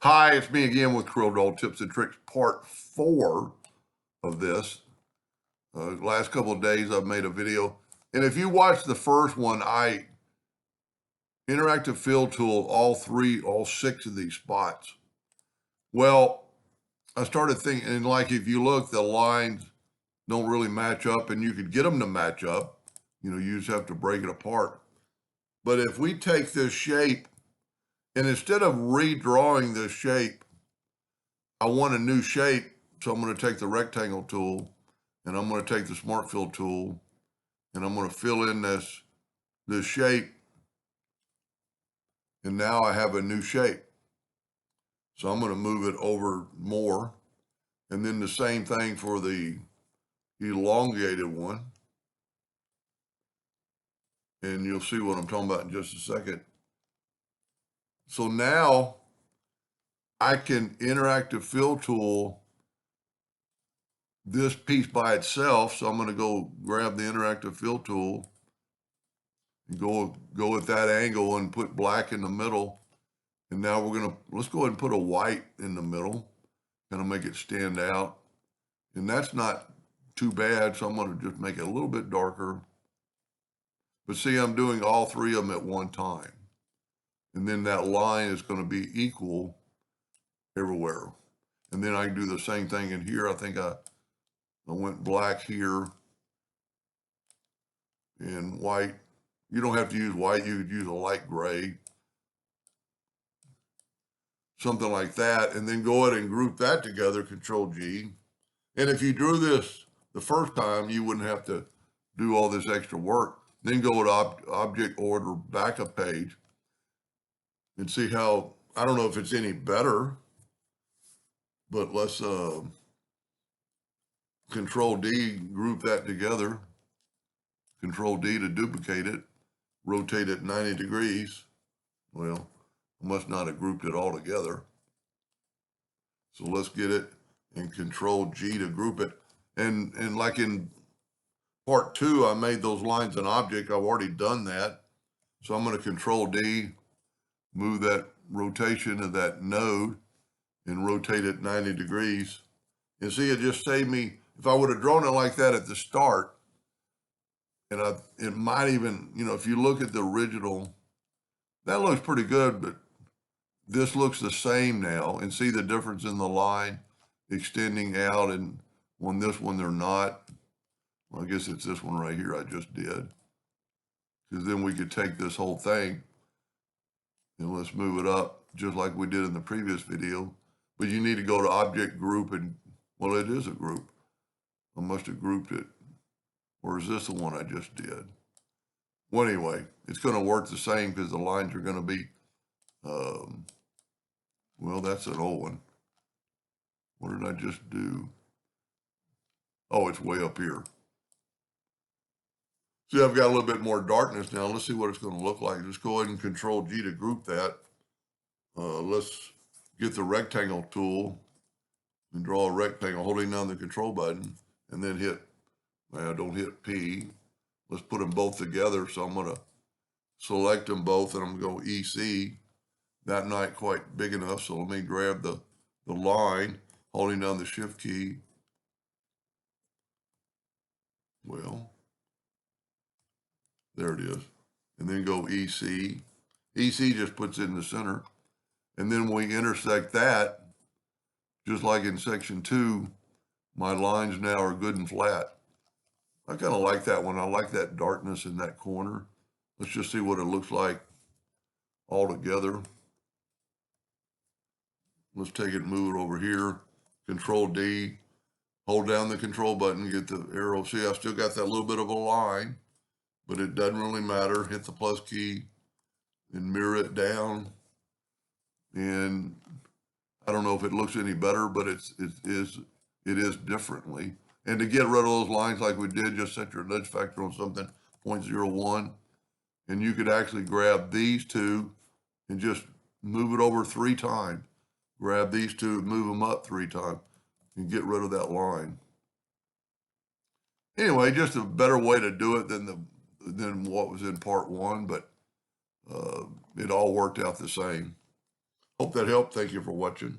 Hi, it's me again with Corel Tips and Tricks, part 4 of this. Last couple of days I've made a video. And if you watch the first one, I interactive fill tool all 6 of these spots. Well, I started thinking, and like if you look, the lines don't really match up, and you could get them to match up. You just have to break it apart. But if we take this shape, and instead of redrawing this shape, I want a new shape, so I'm going to take the rectangle tool, and I'm going to take the smart fill tool, and I'm going to fill in this shape, and now I have a new shape. So I'm going to move it over more, and then the same thing for the elongated one, and you'll see what I'm talking about in just a second. So now I can interactive fill tool this piece by itself. So I'm going to go grab the interactive fill tool and go at that angle and put black in the middle. And now let's go ahead and put a white in the middle, kind of make it stand out. And that's not too bad. So I'm going to just make it a little bit darker. But see, I'm doing all 3 of them at one time. And then that line is going to be equal everywhere. And then I can do the same thing in here. I think I went black here and white. You don't have to use white. You could use a light gray, something like that. And then go ahead and group that together, Control G. And if you drew this the first time, you wouldn't have to do all this extra work. Then go to Object Order Backup Page and see how, I don't know if it's any better, but let's Control D, group that together. Control D to duplicate it, rotate it 90 degrees. Well, I must not have grouped it all together. So let's get it and Control G to group it. And like in part 2, I made those lines an object. I've already done that. So I'm going to Control D, move that rotation of that node and rotate it 90 degrees. And see, it just saved me. If I would have drawn it like that at the start, and it might even, if you look at the original, that looks pretty good, but this looks the same now. And see the difference in the line extending out, and on this one, they're not. Well, I guess it's this one right here I just did. Because then we could take this whole thing and let's move it up just like we did in the previous video. But you need to go to Object Group and, well, it is a group. I must have grouped it. Or is this the one I just did? Well, anyway, it's going to work the same because the lines are going to be, well, that's an old one. What did I just do? Oh, it's way up here. See, I've got a little bit more darkness now. Let's see what it's going to look like. Just go ahead and Control G to group that. Let's get the rectangle tool and draw a rectangle holding down the control button and then don't hit P. Let's put them both together. So I'm going to select them both and I'm going to go EC. That not quite big enough. So let me grab the line holding down the Shift key. Well, there it is. And then go EC. EC just puts it in the center. And then we intersect that, just like in section 2, my lines now are good and flat. I kind of like that one. I like that darkness in that corner. Let's just see what it looks like all together. Let's take it and move it over here. Control D, hold down the control button, get the arrow. See, I still got that little bit of a line, but it doesn't really matter. Hit the plus key and mirror it down. And I don't know if it looks any better, but it is differently. And to get rid of those lines like we did, just set your nudge factor on something, 0.01. And you could actually grab these two and just move it over 3 times. Grab these two, move them up 3 times, and get rid of that line. Anyway, just a better way to do it than what was in part 1, but it all worked out the same. Hope that helped. Thank you for watching.